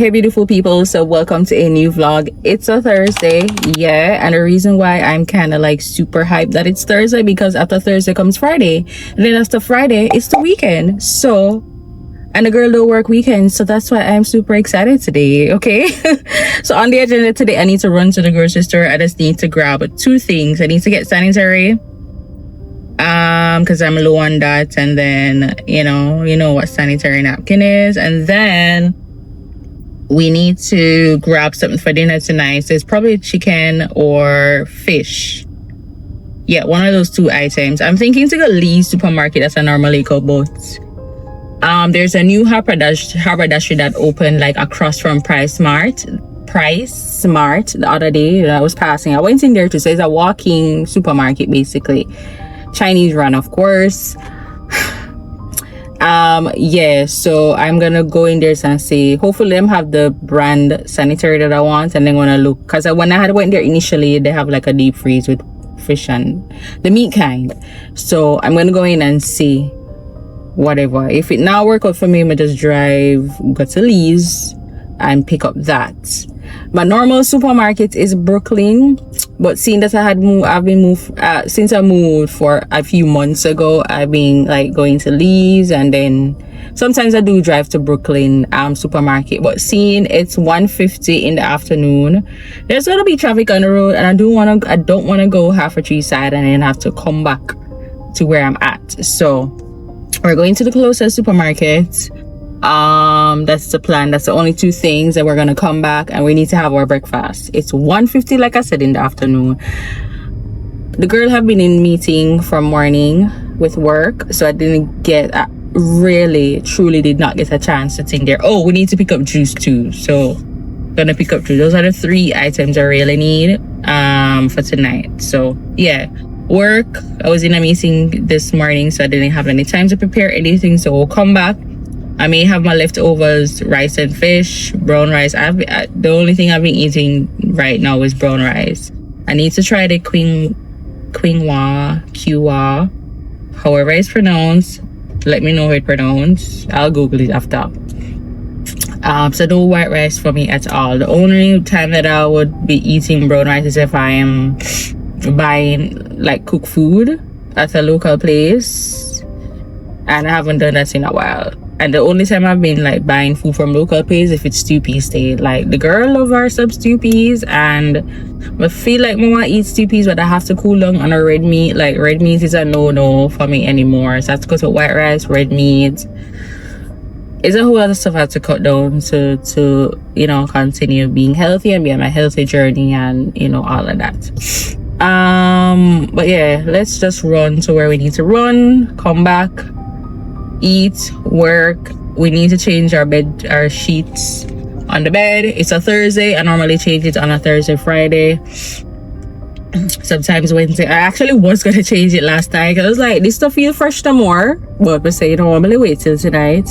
Hey beautiful people, so welcome to a new vlog. It's a Thursday, yeah, and the reason why I'm kind of like super hyped that it's Thursday because after Thursday comes Friday, and then after Friday it's the weekend. So, and the girl don't work weekends, so that's why I'm super excited today. Okay. So on the agenda today, I need to run to the grocery store. I just need to grab two things. I need to get sanitary because I'm low on that, and then you know what sanitary napkin is, and then we need to grab something for dinner tonight. So it's probably chicken or fish. Yeah, one of those two items. I'm thinking to go Lee's supermarket. That's I normally go, but there's a new haberdashery that opened like across from Price Smart the other day that I was passing. I went in there too. So it's a walking supermarket basically. Chinese run, of course. Yeah, so I'm gonna go in there and see, hopefully them have the brand sanitary that I want, and then gonna look, because when I went there initially, they have like a deep freeze with fish and the meat kind. So I'm gonna go in and see whatever. If it now work out for me, I'm just go to Lee's and pick up that. My normal supermarket is Brooklyn, but seeing that I've been moved since I moved for a few months ago, I've been like going to Lee's, and then sometimes I do drive to Brooklyn supermarket. But seeing it's 1:50 in the afternoon, there's gonna be traffic on the road, and I don't want to go Half-Tree side and then have to come back to where I'm at. So we're going to the closest supermarket. That's the plan. That's the only two things, that we're gonna come back and we need to have our breakfast. It's 1:50, like I said, in the afternoon. The girl have been in meeting from morning with work, so I didn't get truly did not get a chance to think there. Oh, we need to pick up juice too, so gonna pick up juice. Those are the three items I really need for tonight. So yeah, work, I was in a meeting this morning, so I didn't have any time to prepare anything, so we'll come back. I may have my leftovers, rice and fish, brown rice. The only thing I've been eating right now is brown rice. I need to try the quinoa, however it's pronounced. Let me know how it's pronounced. I'll Google it after. So no white rice for me at all. The only time that I would be eating brown rice is if I am buying like cooked food at a local place, and I haven't done that in a while. And the only time I've been like buying food from local place if it's stew peas day. Like the girl love her some stew peas, and I feel like I want to eat stew peas, but I have to cool down on a red meat. Like red meat is a no for me anymore. So I have to go to white rice, red meat. It's a whole lot of stuff I have to cut down to continue being healthy and be on my healthy journey, and all of that. But yeah, let's just run to where we need to run, come back, eat, work. We need to change our sheets on the bed. It's a Thursday. I normally change it on a Thursday, Friday, sometimes Wednesday. I actually was gonna change it last night because I was like, this stuff feel fresh no more, but we say normally wait till tonight.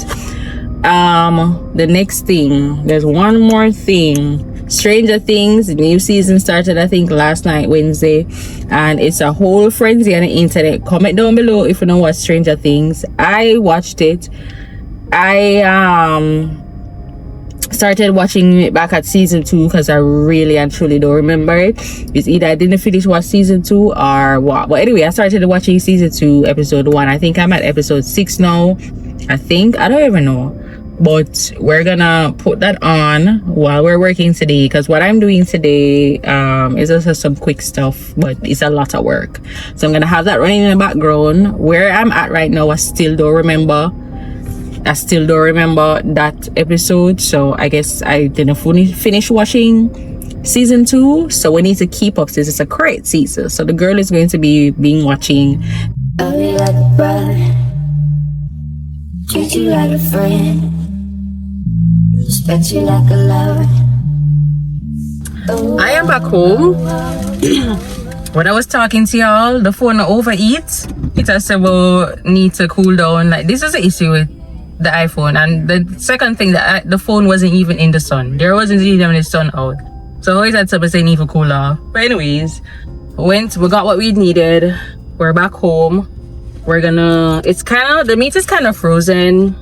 The next thing, there's one more thing. Stranger Things, the new season started I think last night, Wednesday, and it's a whole frenzy on the internet. Comment down below if you know what Stranger Things. I watched it. I started watching it back at season 2 because I really and truly don't remember it. It's either I didn't finish watch season 2 or what. But anyway, I started watching season 2 episode 1. I think I'm at episode 6 now. I don't even know. But we're gonna put that on while we're working today, because what I'm doing today is just some quick stuff, but it's a lot of work. So I'm gonna have that running in the background. Where I'm at right now, I still don't remember that episode, so I guess I didn't finish watching season 2. So we need to keep up since it's a great season. So the girl is going to be watching. Love you like a brother, treat you like a friend, respect you like a lover. I am back home. When I was talking to y'all, the phone overheat. It has to need to cool down. Like, this is the issue with the iPhone. And the second thing, that the phone wasn't even in the sun. There wasn't even the sun out. So I always had to say need to cool off. But anyways, we got what we needed. We're back home. We're gonna, the meat is kind of frozen.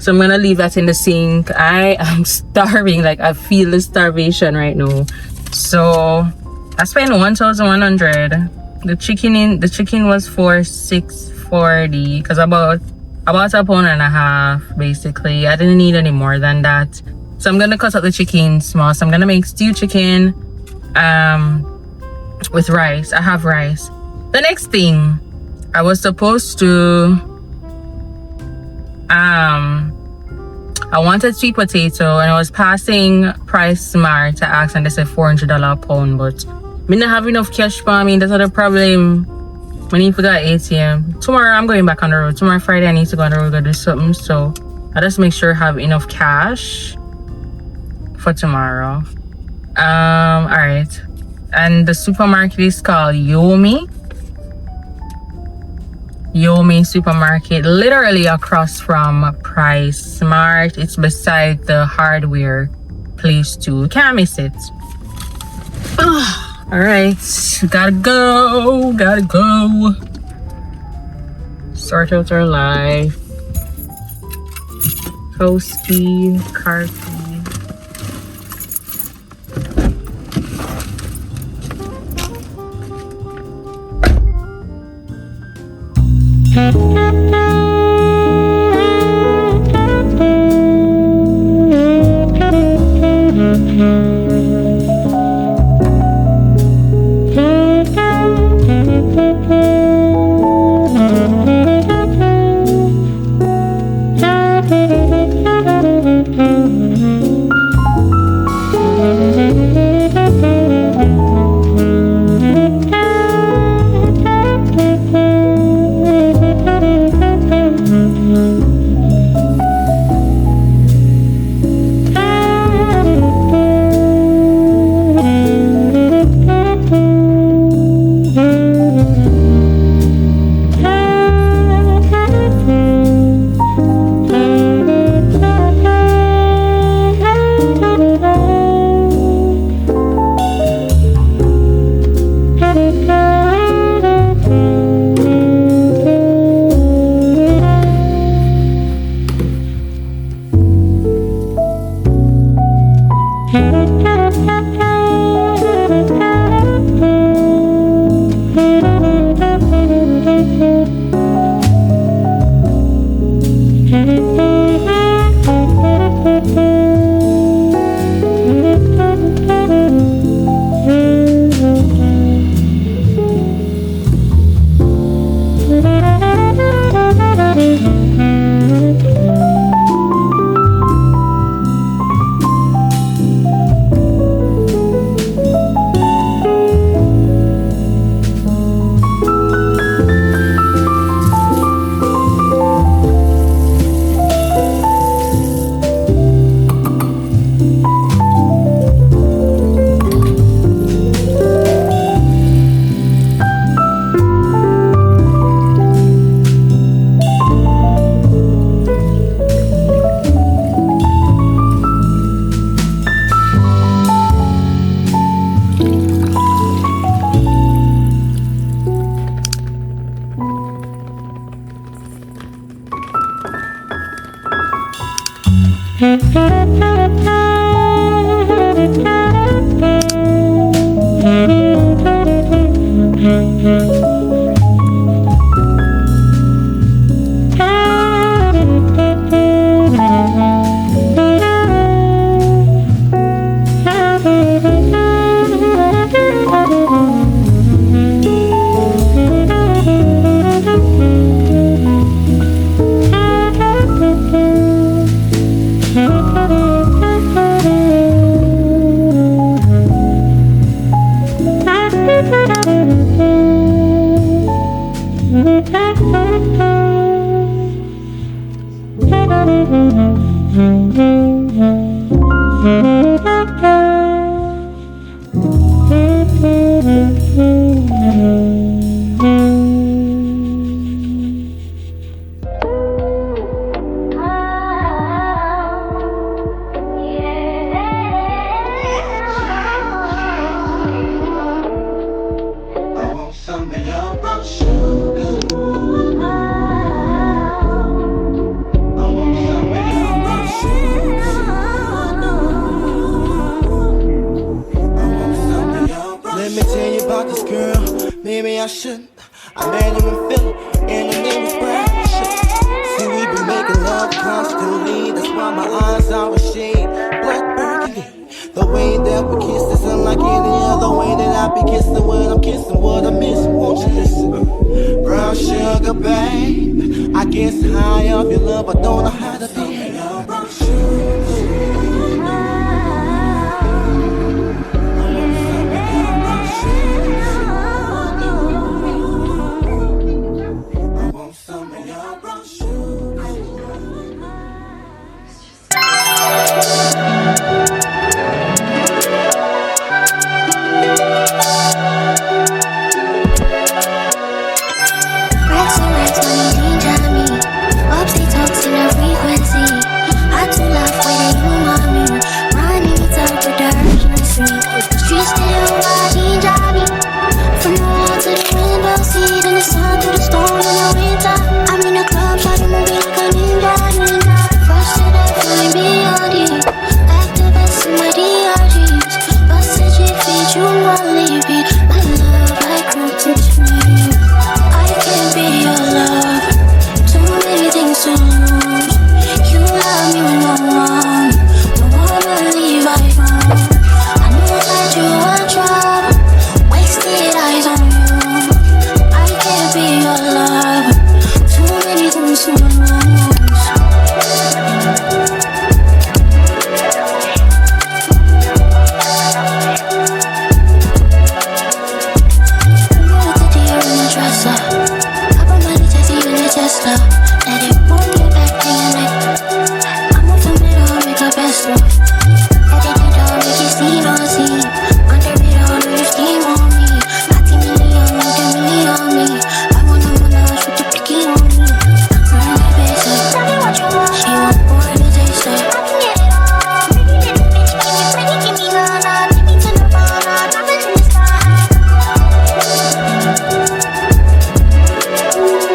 So I'm gonna leave that in the sink. I am starving, like I feel the starvation right now. So I spent 1,100. The chicken was for 640 because about a pound and a half basically. I didn't need any more than that. So I'm gonna cut up the chicken small. So I'm gonna make stewed chicken with rice. I have rice. The next thing, I was supposed to I wanted sweet potato and I was passing Price Smart to ask and they said $400 a pound, but me not have enough cash for me. That's not the problem. I need to go to ATM. Tomorrow I'm going back on the road. Tomorrow Friday I need to go on the road to do something. So I just make sure I have enough cash for tomorrow. Alright. And the supermarket is called Yomi supermarket, literally across from Price Smart. It's beside the hardware place too. Can't miss it. All right, gotta go. Sort out our life. House key, car key. I shouldn't. I met you in Philly, and her name was Precious. See, we been making love constantly. That's why my eyes are a shade blood burgundy. The way that we kiss is unlike any other way that I be kissing. What I'm kissing, what I miss, won't you listen? Brown sugar, babe. I guess high off your love, I don't know how.